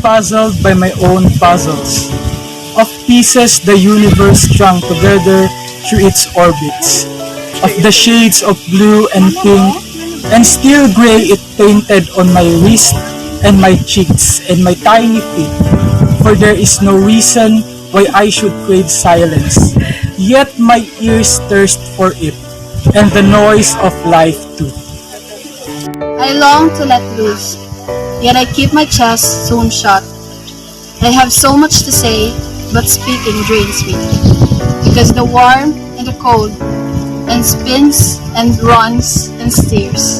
puzzled by my own puzzles. Of pieces the universe strung together through its orbits. Of the shades of blue and pink, and still gray it painted on my wrist and my cheeks and my tiny feet. For there is no reason why I should crave silence, yet my ears thirst for it, and the noise of life too. I long to let loose, yet I keep my chest sewn shut. I have so much to say, but speaking drains me, because the warm and the cold, and spins and runs and steers.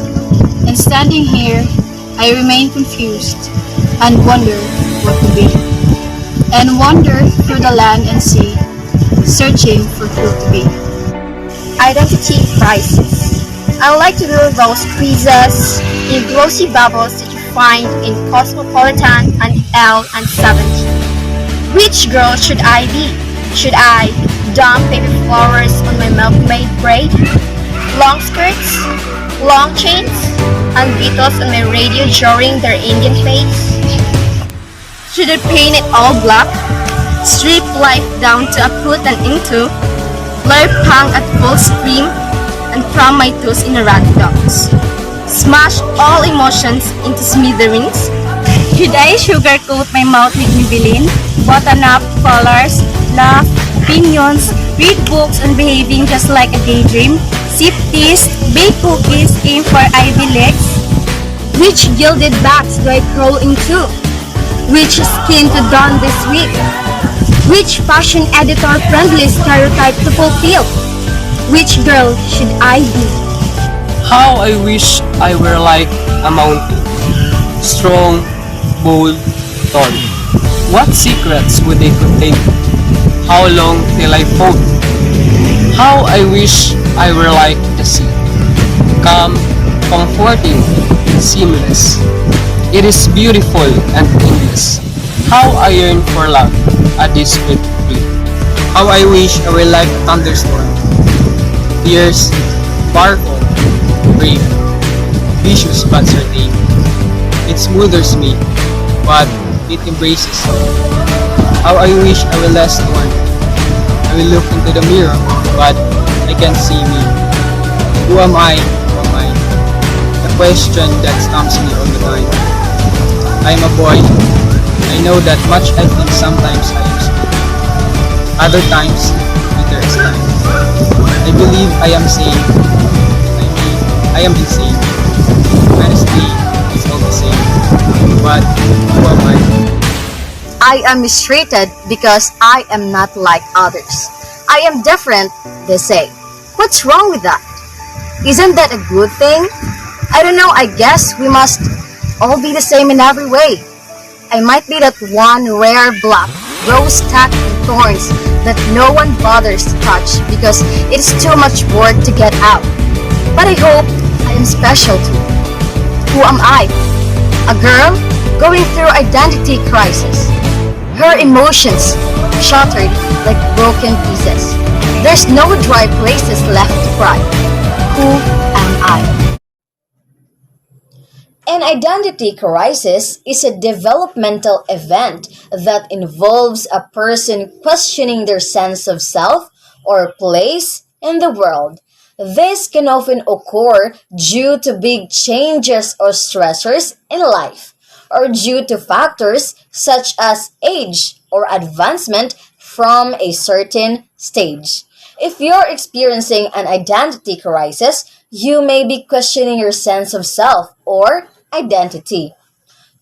And standing here, I remain confused, and wonder what to be. And wander through the land and sea, searching for who to be. Identity crisis. I like to do those quizzes in glossy bubbles that you find in Cosmopolitan and Elle and 70. Which girl should I be? Should I dump baby flowers on my milkmaid braid? Long skirts? Long chains? And Beatles on my radio during their Indian plates? Should I paint it all black? Strip life down to a put and into? Blur punk at full scream? And cram my toes in a rag dogs? Smash all emotions into smithereens? Should I sugarcoat my mouth with Maybelline? Button up colors, laugh, opinions, read books and behaving just like a daydream? Sip teas, bake cookies, aim for Ivy Leagues? Which gilded bats do I crawl into? Which skin to don this week? Which fashion editor friendly stereotype to fulfill? Which girl should I be? How I wish I were like a mountain, strong, bold, tall. What secrets would they contain? How long till I fold? How I wish I were like the sea, calm, comforting, seamless. It is beautiful and endless. How I yearn for love, a discreet breeze. How I wish I were like a thunderstorm. Fierce, powerful, brave, vicious but certain. It smothers me, but it embraces me. How I wish I were less torn. I will look into the mirror, but I can't see me. Who am I? Who am I? The question that stumps me all the time. I am a boy. I know that much I think sometimes I am sweet. Other times, bitter as time. I believe I am sane. I mean, I am insane. Honestly, it's all the same. But who am I? I am mistreated because I am not like others. I am different, they say. What's wrong with that? Isn't that a good thing? I don't know, I guess we must all be the same in every way. I might be that one rare black rose stacked with thorns that no one bothers to touch because it is too much work to get out. But I hope I am special too. Who am I? A girl going through identity crisis. Her emotions shattered like broken pieces. There's no dry places left to cry. Who am I? An identity crisis is a developmental event that involves a person questioning their sense of self or place in the world. This can often occur due to big changes or stressors in life, or due to factors such as age or advancement from a certain stage. If you're experiencing an identity crisis, you may be questioning your sense of self or identity.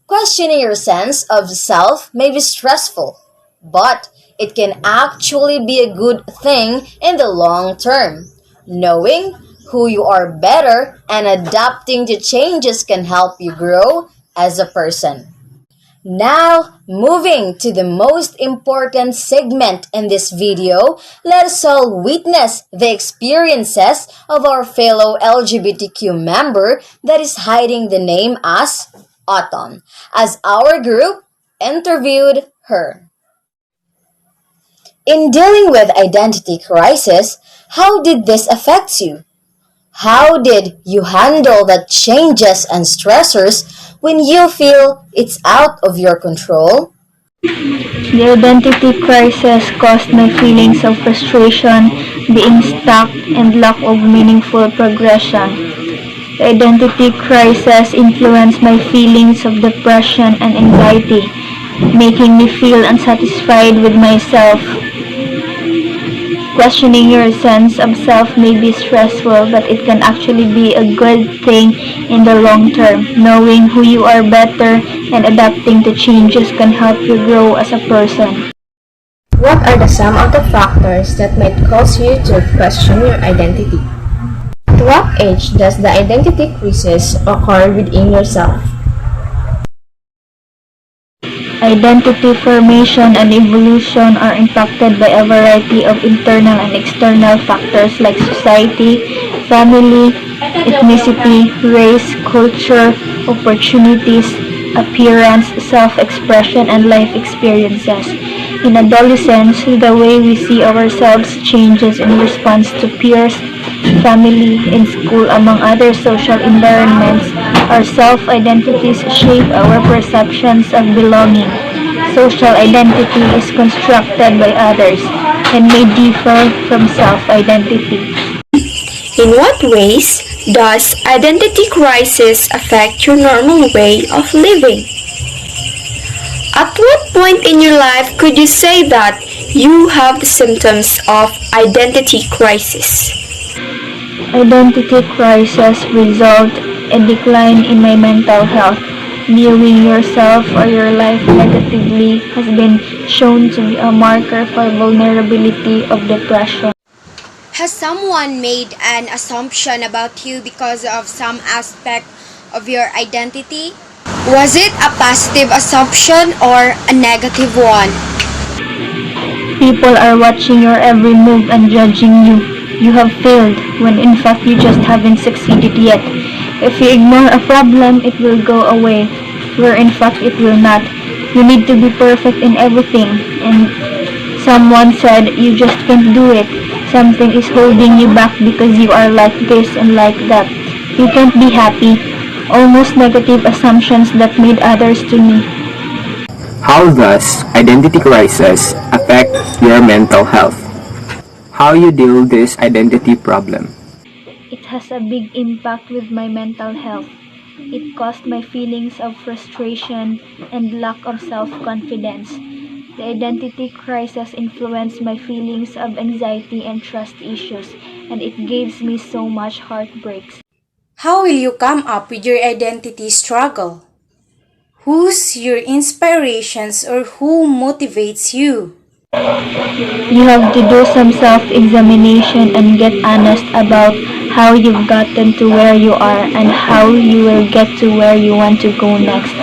Questioning your sense of self may be stressful, but it can actually be a good thing in the long term. Knowing who you are better and adapting to changes can help you grow as a person. Now, moving to the most important segment in this video, let us all witness the experiences of our fellow LGBTQ member that is hiding the name as Autumn, as our group interviewed her. In dealing with identity crisis, how did this affect you? How did you handle the changes and stressors when you feel it's out of your control? The identity crisis caused my feelings of frustration, being stuck, and lack of meaningful progression. The identity crisis influenced my feelings of depression and anxiety, making me feel unsatisfied with myself. Questioning your sense of self may be stressful, but it can actually be a good thing in the long term. Knowing who you are better and adapting to changes can help you grow as a person. What are some of the factors that might cause you to question your identity? At what age does the identity crisis occur within yourself? Identity formation and evolution are impacted by a variety of internal and external factors like society, family, ethnicity, race, culture, opportunities, appearance, self-expression, and life experiences. In adolescence, the way we see ourselves changes in response to peers, family, and school, among other social environments. Our self-identities shape our perceptions of belonging. Social identity is constructed by others and may differ from self-identity. In what ways does identity crisis affect your normal way of living? At what point in your life could you say that you have the symptoms of identity crisis? Identity crisis result in decline in my mental health. Viewing yourself or your life negatively has been shown to be a marker for vulnerability of depression. Has someone made an assumption about you because of some aspect of your identity? Was it a positive assumption or a negative one? People are watching your every move and judging you. You have failed when in fact you just haven't succeeded yet. If you ignore a problem, it will go away, where in fact it will not. You need to be perfect in everything, and someone said you just can't do it. Something is holding you back because you are like this and like that. You can't be happy. Almost negative assumptions that made others to me. How does identity crisis affect your mental health? How you deal this identity problem? It has a big impact with my mental health. It caused my feelings of frustration and lack of self-confidence. The identity crisis influenced my feelings of anxiety and trust issues, and it gives me so much heartbreaks. How will you come up with your identity struggle? Who's your inspirations or who motivates you? You have to do some self-examination and get honest about how you've gotten to where you are and how you will get to where you want to go next.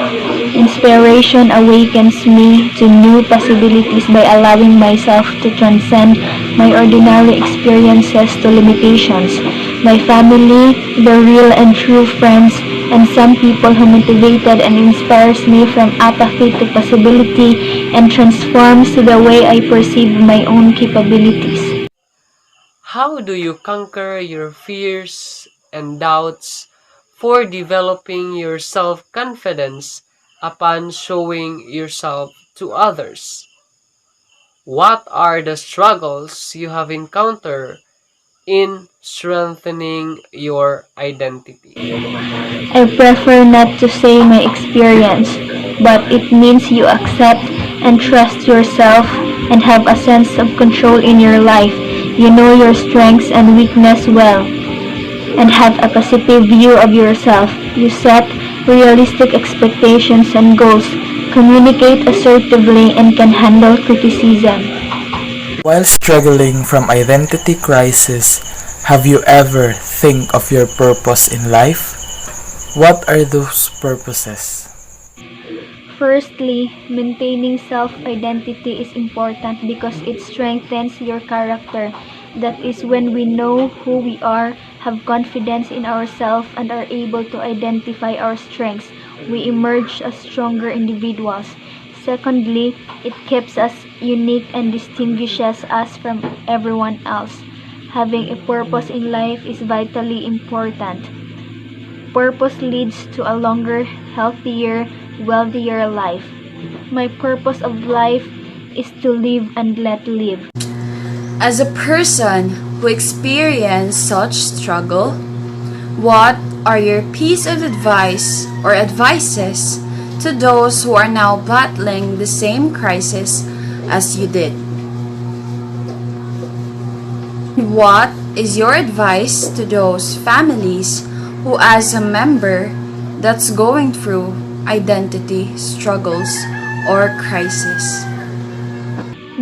Inspiration awakens me to new possibilities by allowing myself to transcend my ordinary experiences to limitations. My family, the real and true friends, and some people who motivated and inspires me from apathy to possibility and transforms the way I perceive my own capabilities. How do you conquer your fears and doubts for developing your self-confidence upon showing yourself to others? What are the struggles you have encountered in strengthening your identity? I prefer not to say my experience, but it means you accept and trust yourself and have a sense of control in your life. You know your strengths and weakness well and have a positive view of yourself. You set realistic expectations and goals, communicate assertively, and can handle criticism. While struggling from identity crisis, have you ever think of your purpose in life? What are those purposes? Firstly, maintaining self-identity is important because it strengthens your character. That is when we know who we are, have confidence in ourselves, and are able to identify our strengths. We emerge as stronger individuals. Secondly, it keeps us unique and distinguishes us from everyone else. Having a purpose in life is vitally important. purpose leads to a longer, healthier, wealthier life. My purpose of life is to live and let live. As a person who experienced such struggle, what are your piece of advice or advices to those who are now battling the same crisis as you did? What is your advice to those families who, as a member that's going through identity struggles or crisis?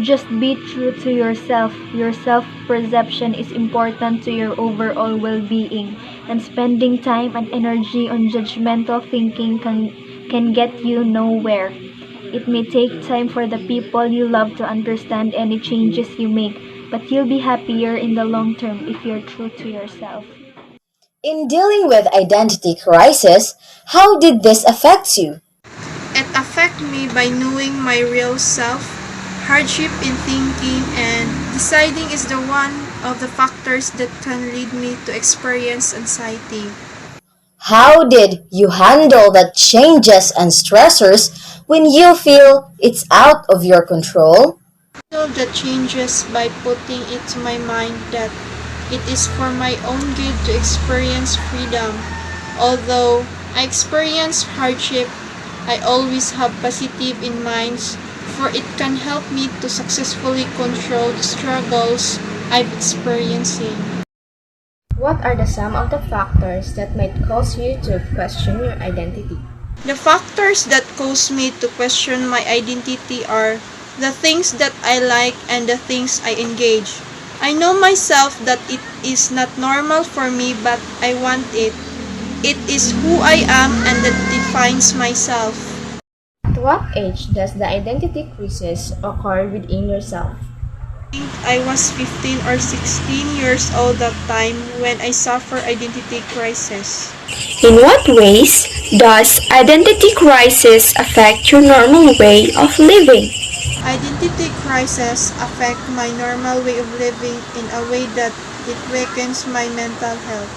Just be true to yourself. Your self-perception is important to your overall well-being, and spending time and energy on judgmental thinking can get you nowhere. It may take time for the people you love to understand any changes you make, but you'll be happier in the long term if you're true to yourself. In dealing with identity crisis, how did this affect you? It affected me by knowing my real self, hardship in thinking, and deciding is the one of the factors that can lead me to experience anxiety. How did you handle the changes and stressors when you feel it's out of your control? Handle the changes by putting it to my mind that it is for my own good to experience freedom. Although I experience hardship, I always have positive in mind, for it can help me to successfully control the struggles I'm experiencing. What are some of the factors that might cause you to question your identity? The factors that cause me to question my identity are the things that I like and the things I engage. I know myself that it is not normal for me, but I want it. It is who I am and that defines myself. At what age does the identity crisis occur within yourself? I was 15 or 16 years old that time when I suffered identity crisis. In what ways does identity crisis affect your normal way of living? Identity crisis affect my normal way of living in a way that it weakens my mental health.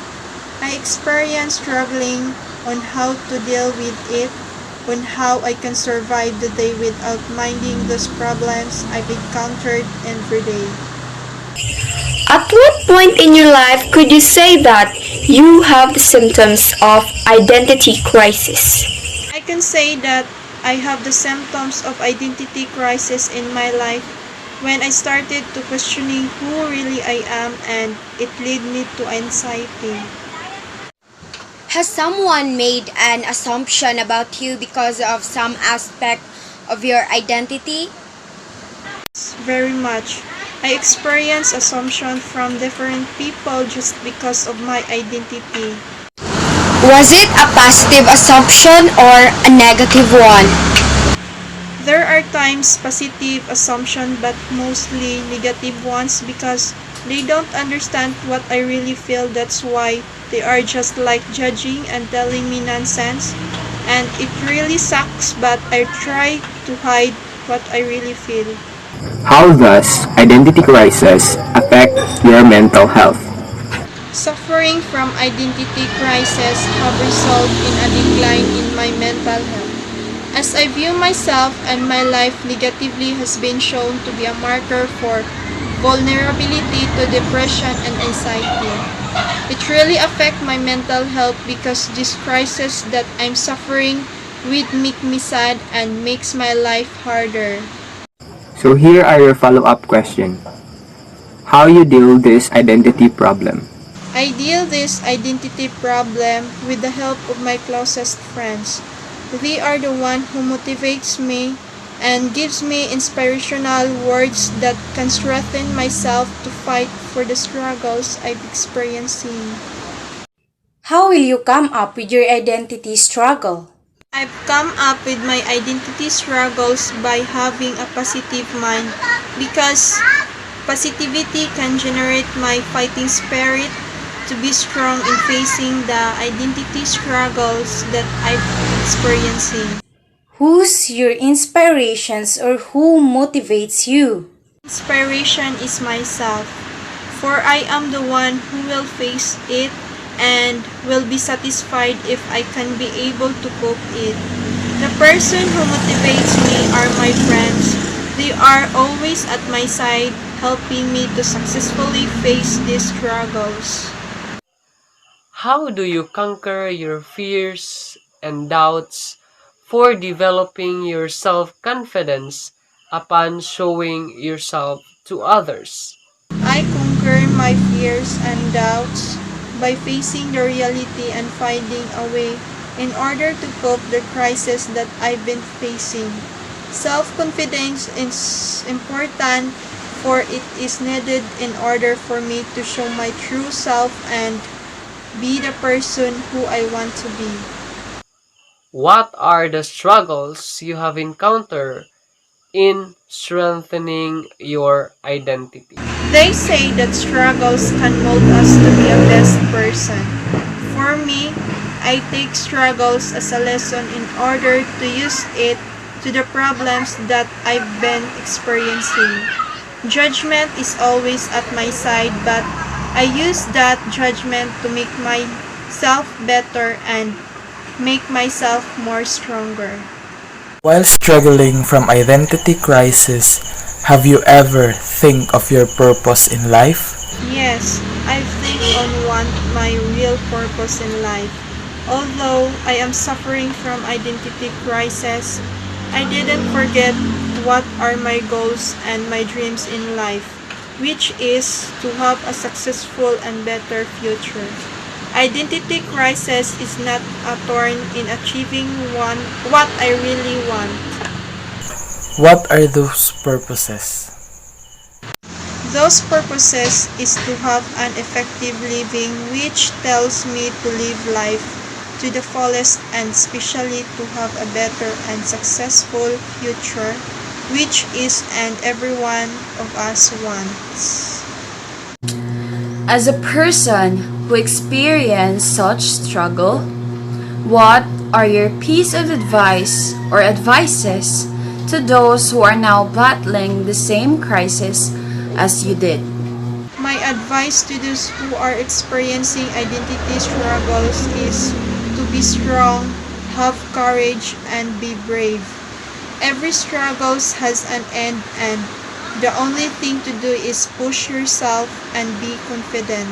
I experience struggling on how to deal with it, on how I can survive the day without minding those problems I've encountered every day. At what point in your life could you say that you have the symptoms of identity crisis? I can say that I have the symptoms of identity crisis in my life when I started to questioning who really I am, and it led me to anxiety. Has someone made an assumption about you because of some aspect of your identity? Very much. I experience assumption from different people just because of my identity. Was it a positive assumption or a negative one? There are times positive assumption but mostly negative ones because they don't understand what I really feel. That's why they are just like judging and telling me nonsense. And it really sucks, but I try to hide what I really feel. How does identity crisis affect your mental health? Suffering from identity crisis have resulted in a decline in my mental health. As I view myself and my life negatively has been shown to be a marker for vulnerability to depression and anxiety. It really affects my mental health because this crisis that I'm suffering with make me sad and makes my life harder. So here are your follow-up questions. How you deal this identity problem? I deal this identity problem with the help of my closest friends. They are the one who motivates me and gives me inspirational words that can strengthen myself to fight for the struggles I'm experiencing. How will you come up with your identity struggle? I've come up with my identity struggles by having a positive mind because positivity can generate my fighting spirit to be strong in facing the identity struggles that I'm experiencing. Who's your inspirations or who motivates you? Inspiration is myself, for I am the one who will face it and will be satisfied if I can be able to cope it. The person who motivates me are my friends. They are always at my side, helping me to successfully face these struggles. How do you conquer your fears and doubts for developing your self-confidence upon showing yourself to others? I conquer my fears and doubts by facing the reality and finding a way in order to cope the crisis that I've been facing. Self-confidence is important, for it is needed in order for me to show my true self and be the person who I want to be. What are the struggles you have encountered in strengthening your identity? They say that struggles can mold us to be a best person. For me, I take struggles as a lesson in order to use it to the problems that I've been experiencing. Judgment is always at my side, but I use that judgment to make myself better and make myself more stronger. While struggling from identity crisis, have you ever think of your purpose in life? Yes, I think on my real purpose in life. Although I am suffering from identity crisis, I didn't forget what are my goals and my dreams in life, which is to have a successful and better future. Identity crisis is not a thorn in achieving what I really want. What are those purposes? Those purposes is to have an effective living, which tells me to live life to the fullest and especially to have a better and successful future, which is and every one of us wants. As a person who experienced such struggle, what are your piece of advice or advices to those who are now battling the same crisis as you did? My advice to those who are experiencing identity struggles is to be strong, have courage, and be brave. Every struggle has an end, and the only thing to do is push yourself and be confident.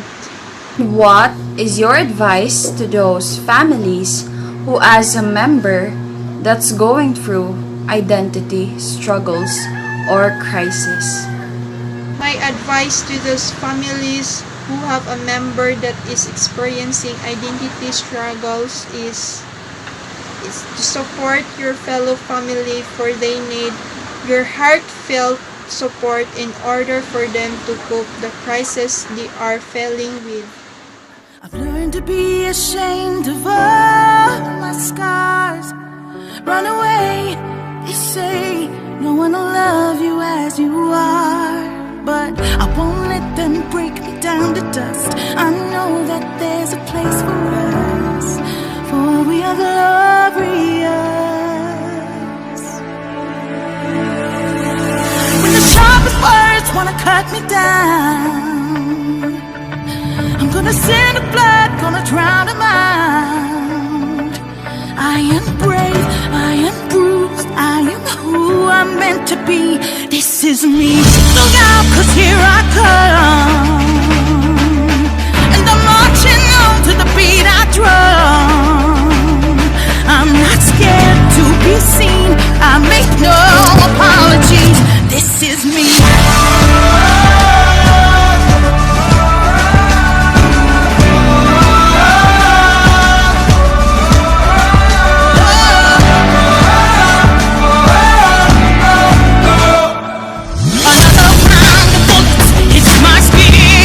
What is your advice to those families who, as a member that's going through identity struggles or crisis? My advice to those families who have a member that is experiencing identity struggles is to support your fellow family, for they need your heartfelt support in order for them to cope the crisis they are failing with. I've learned to be ashamed of all my scars. Run away, they say, no one will love you as you are. But I won't let them break me down to dust. I know that there's a place for us, for we are glorious. When the sharpest words wanna cut me down, I'm gonna send the blood, gonna drown them out. I am brave, I am bruised, I am who I'm meant to be. This is me. Look out, 'cause here I come, and I'm marching on to the beat I drum. I'm not scared to be seen, I make no apologies. This is me. Another round of bullets hits my skin.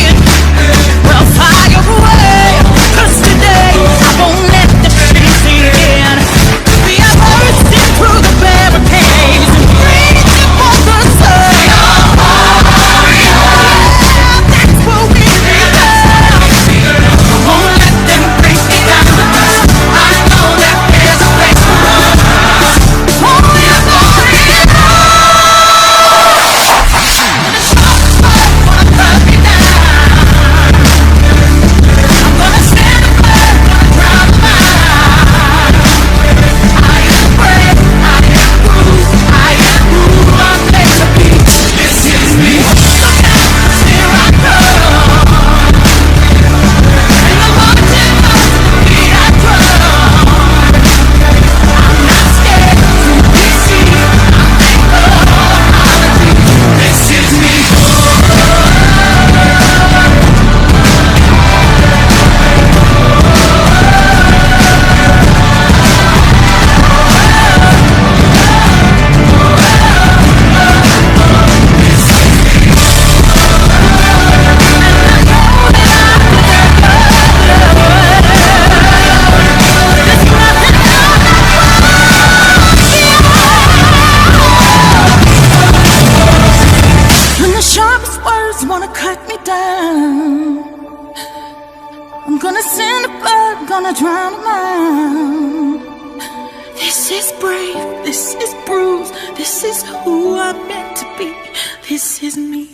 I'm gonna send a blood, gonna drown him out. This is brave, this is bruised, this is who I'm meant to be. This is me.